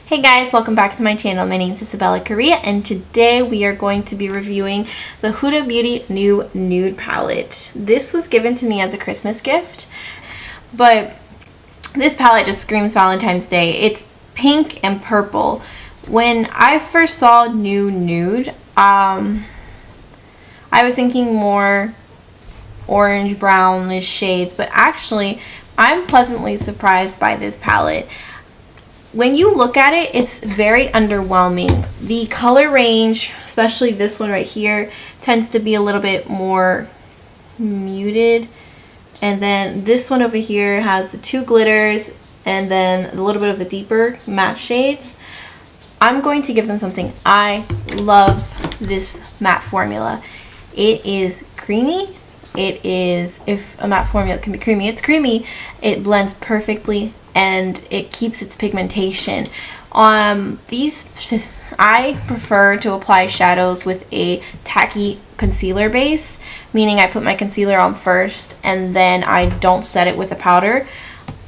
Hey guys, welcome back to my channel. My name is Isabella Correa and today we are going to be reviewing the Huda Beauty new Nude Palette. This was given to me as a Christmas gift, but this palette just screams Valentine's Day. It's pink and purple. When I first saw new Nude, I was thinking more orange brownish shades, but actually I'm pleasantly surprised by this palette. When you look at it, it's very underwhelming. The color range, especially this one right here, tends to be a little bit more muted. And then this one over here has the two glitters and then a little bit of the deeper matte shades. I'm going to give them something. I love this matte formula. It is creamy. It is, if a matte formula can be creamy, it's creamy. It blends perfectly and it keeps its pigmentation. I prefer to apply shadows with a tacky concealer base, meaning I put my concealer on first and then I don't set it with a powder.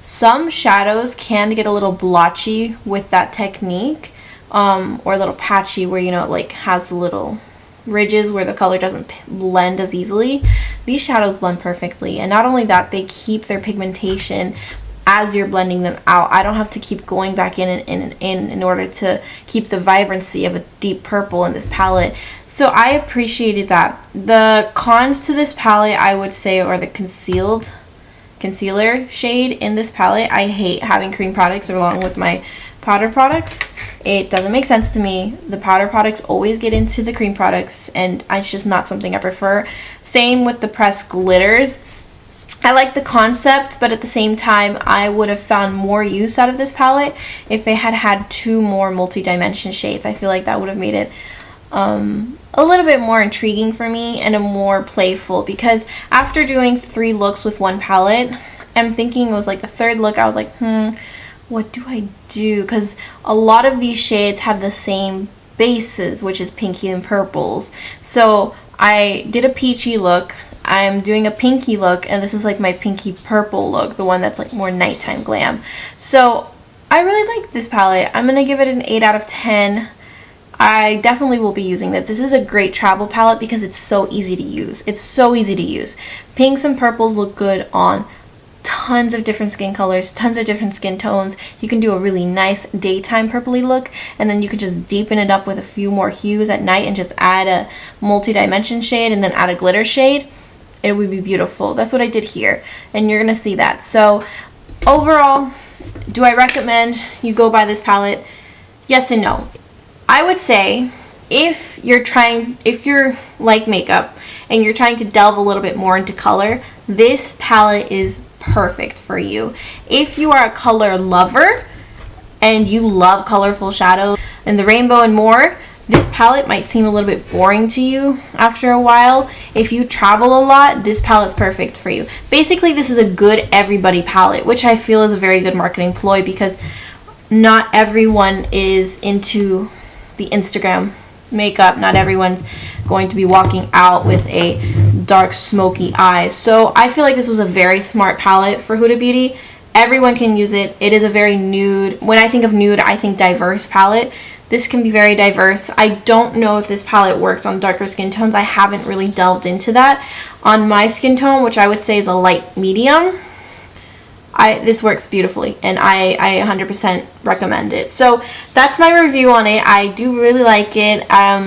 Some shadows can get a little blotchy with that technique, or a little patchy where, you know, it like has the little ridges where the color doesn't blend as easily. These shadows blend perfectly, and not only that, they keep their pigmentation as you're blending them out. I don't have to keep going back in order to keep the vibrancy of a deep purple in this palette. So I appreciated that. The cons to this palette, I would say, are the concealer shade in this palette. I hate having cream products along with my powder products. It doesn't make sense to me. The powder products always get into the cream products, and it's just not something I prefer. Same with the pressed glitters. I like the concept, but at the same time, I would have found more use out of this palette if it had had two more multi-dimension shades. I feel like that would have made it a little bit more intriguing for me and a more playful, because after doing 3 looks with one palette, I'm thinking it was like the third look, I was like, what do I do? Because a lot of these shades have the same bases, which is pinky and purples. So I did a peachy look, I'm doing a pinky look, and this is like my pinky purple look, the one that's like more nighttime glam. So I really like this palette. I'm gonna give it an 8 out of 10. I definitely will be using it. This is a great travel palette because it's so easy to use. It's so easy to use. Pinks and purples look good on tons of different skin colors, tons of different skin tones. You can do a really nice daytime purpley look, and then you could just deepen it up with a few more hues at night and just add a multi-dimension shade and then add a glitter shade. It would be beautiful. That's what I did here, and you're gonna see that. So overall, do I recommend you go buy this palette? Yes and no. I would say if you're like makeup and you're trying to delve a little bit more into color, this palette is perfect for you. If you are a color lover and you love colorful shadows and the rainbow and more, this palette might seem a little bit boring to you after a while. If you travel a lot, this palette's perfect for you. Basically, this is a good everybody palette, which I feel is a very good marketing ploy because not everyone is into the Instagram makeup. Not everyone's going to be walking out with a dark smoky eye. So I feel like this was a very smart palette for Huda Beauty. Everyone can use it. It is a very nude, when I think of nude, I think diverse palette. This can be very diverse. I don't know if this palette works on darker skin tones. I haven't really delved into that. On my skin tone, which I would say is a light medium, this works beautifully, and I 100% recommend it. So that's my review on it. I do really like it. I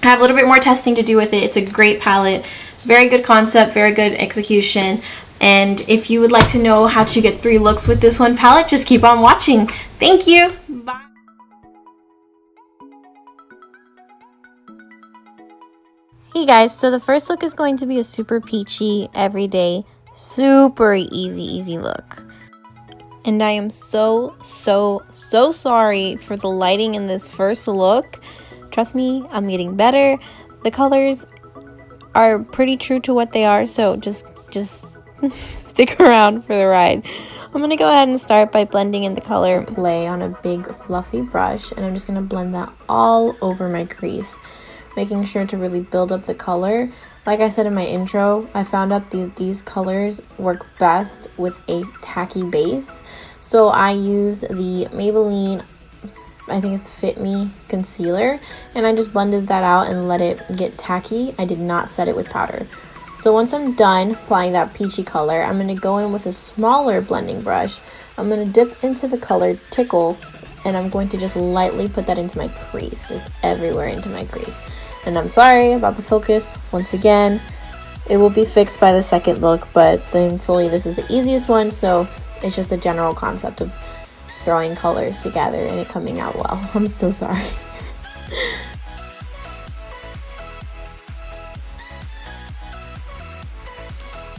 have a little bit more testing to do with it. It's a great palette. Very good concept, very good execution. And if you would like to know how to get 3 looks with this one palette, just keep on watching. Thank you. Bye. Hey guys, so the first look is going to be a super peachy, everyday, super easy look. And I am so sorry for the lighting in this first look. Trust me, I'm getting better. The colors are pretty true to what they are, so just stick around for the ride. I'm going to go ahead and start by blending in the color Play on a big fluffy brush, and I'm just going to blend that all over my crease, making sure to really build up the color. Like I said in my intro, I found out these colors work best with a tacky base. So I used the Maybelline I think it's Fit Me concealer, and I just blended that out and let it get tacky. I did not set it with powder. So once I'm done applying that peachy color, I'm going to go in with a smaller blending brush. I'm going to dip into the color Tickle, and I'm going to just lightly put that into my crease, just everywhere into my crease. And I'm sorry about the focus. Once again, it will be fixed by the second look, but thankfully this is the easiest one, so it's just a general concept of throwing colors together and it coming out well. I'm so sorry.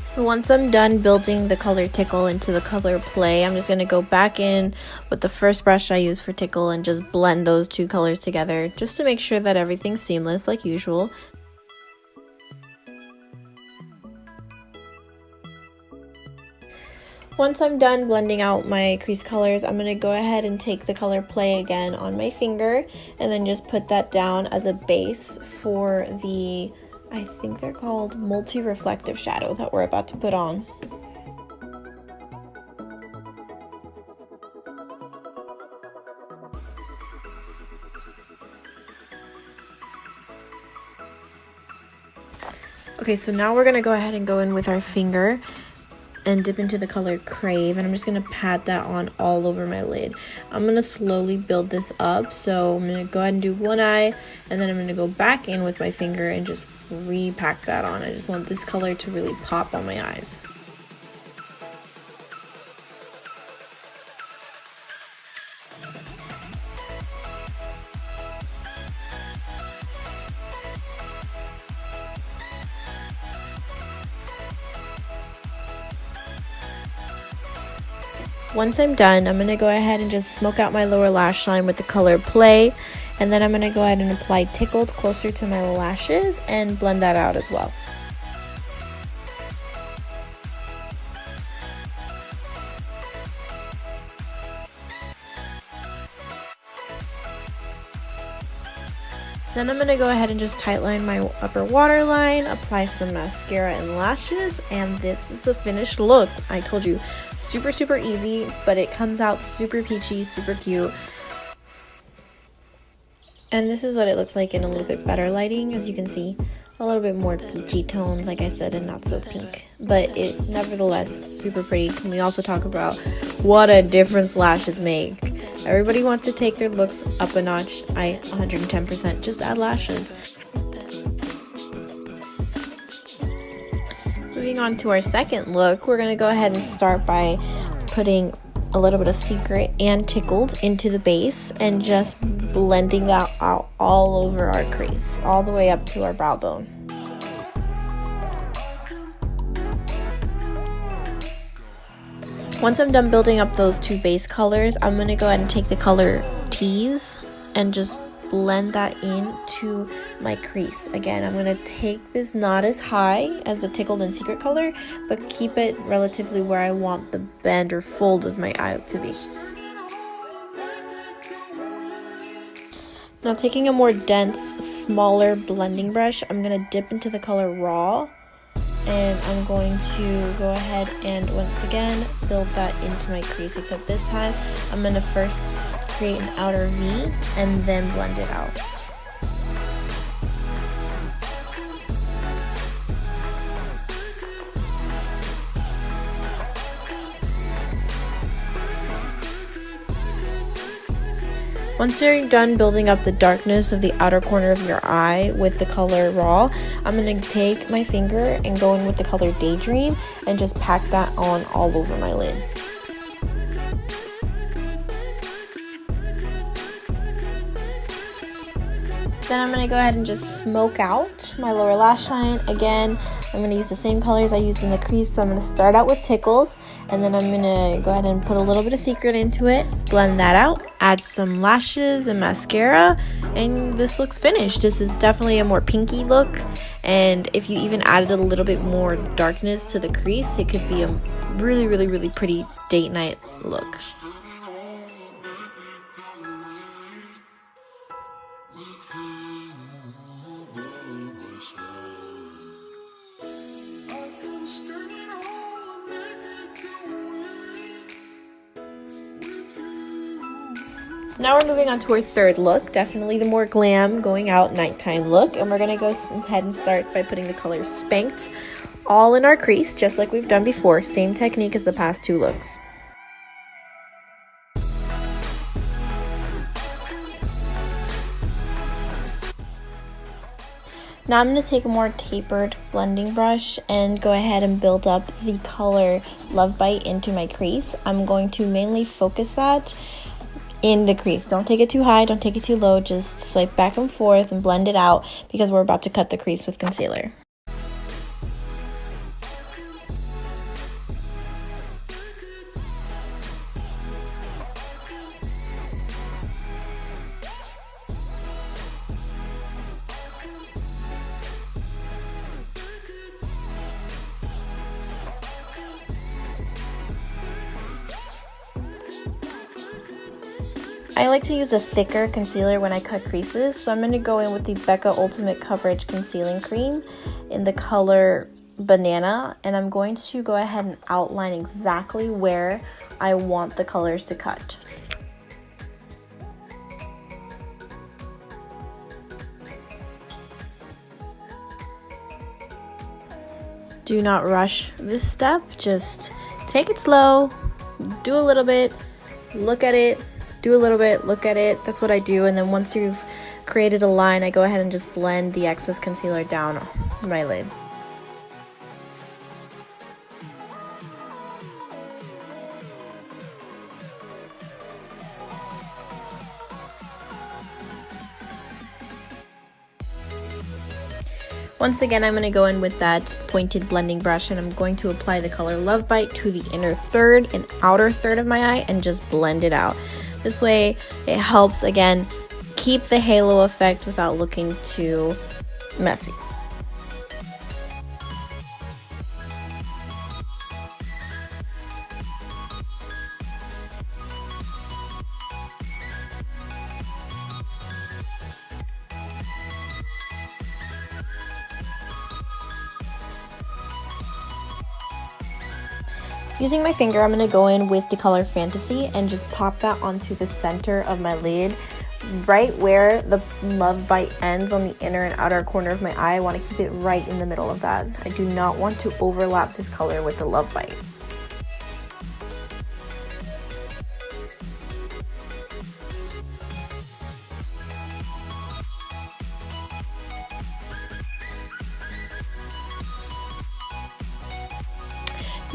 So once I'm done building the color Tickle into the color Play, I'm just going to go back in with the first brush I used for Tickle and just blend those two colors together just to make sure that everything's seamless like usual. Once I'm done blending out my crease colors, I'm going to go ahead and take the color Play again on my finger and then just put that down as a base for the, I think they're called multi-reflective shadow that we're about to put on. Okay, so now we're going to go ahead and go in with our finger and dip into the color Crave, and I'm just going to pat that on all over my lid. I'm going to slowly build this up, so I'm going to go ahead and do one eye, and then I'm going to go back in with my finger and just repack that on. I just want this color to really pop on my eyes. Once I'm done, I'm going to go ahead and just smoke out my lower lash line with the color Play, and then I'm going to go ahead and apply Tickled closer to my lashes and blend that out as well. Then I'm going to go ahead and just tightline my upper waterline, apply some mascara and lashes, and this is the finished look. I told you, super easy, but it comes out super peachy, super cute. And this is what it looks like in a little bit better lighting. As you can see, a little bit more peachy tones, like I said, and not so pink. But it nevertheless super pretty. Can we also talk about what a difference lashes make? Everybody wants to take their looks up a notch. I 110% just add lashes. Moving on to our second look, we're going to go ahead and start by putting a little bit of Secret and Tickled into the base and just blending that out all over our crease, all the way up to our brow bone. Once I'm done building up those two base colors, I'm going to go ahead and take the color Tease and just blend that into my crease. Again, I'm going to take this not as high as the Tickled and Secret color, but keep it relatively where I want the bend or fold of my eye to be. Now taking a more dense, smaller blending brush, I'm going to dip into the color Raw. And I'm going to go ahead and once again build that into my crease, except this time I'm going to first create an outer V and then blend it out. Once you're done building up the darkness of the outer corner of your eye with the color Raw, I'm going to take my finger and go in with the color Daydream and just pack that on all over my lid. Then I'm going to go ahead and just smoke out my lower lash line. Again, I'm going to use the same colors I used in the crease, so I'm going to start out with Tickled, and then I'm going to go ahead and put a little bit of Secret into it, blend that out, add some lashes and mascara, and this looks finished. This is definitely a more pinky look, and if you even added a little bit more darkness to the crease, it could be a really pretty date night look. Now we're moving on to our third look, definitely the more glam going out nighttime look, and we're going to go ahead and start by putting the color Spanked all in our crease, just like we've done before. Same technique as the past two looks. Now I'm going to take a more tapered blending brush and go ahead and build up the color Love Bite into my crease. I'm going to mainly focus that in the crease. Don't take it too high, don't take it too low, just swipe back and forth and blend it out because we're about to cut the crease with concealer. I like to use a thicker concealer when I cut creases, so I'm going to go in with the Becca Ultimate Coverage Concealing Cream in the color Banana, and I'm going to go ahead and outline exactly where I want the colors to cut. Do not rush this step, just take it slow, do a little bit, look at it, do a little bit, look at it. That's what I do, and then once you've created a line, I go ahead and just blend the excess concealer down my lid. Once again, I'm going to go in with that pointed blending brush and I'm going to apply the color Love Bite to the inner third and outer third of my eye and just blend it out. This way it helps, again, keep the halo effect without looking too messy. Using my finger, I'm going to go in with the color Fantasy and just pop that onto the center of my lid, right where the Love Bite ends on the inner and outer corner of my eye. I want to keep it right in the middle of that. I do not want to overlap this color with the Love Bite.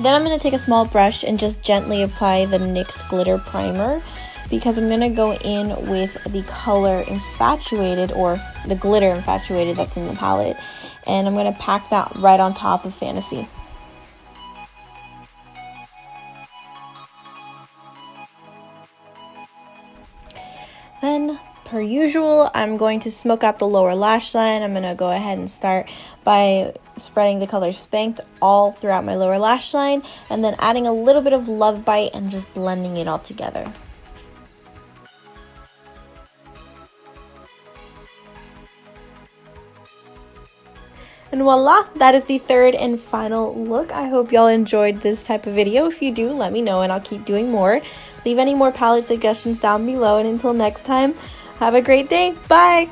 Then I'm going to take a small brush and just gently apply the NYX Glitter Primer because I'm going to go in with the color Infatuated, or the glitter Infatuated that's in the palette, and I'm going to pack that right on top of Fantasy. Then, per usual, I'm going to smoke out the lower lash line. I'm going to go ahead and start by spreading the color Spanked all throughout my lower lash line and then adding a little bit of Love Bite and just blending it all together. And voila, that is the third and final look. I hope y'all enjoyed this type of video. If you do, let me know and I'll keep doing more. Leave any more palette suggestions down below, and until next time, have a great day. Bye!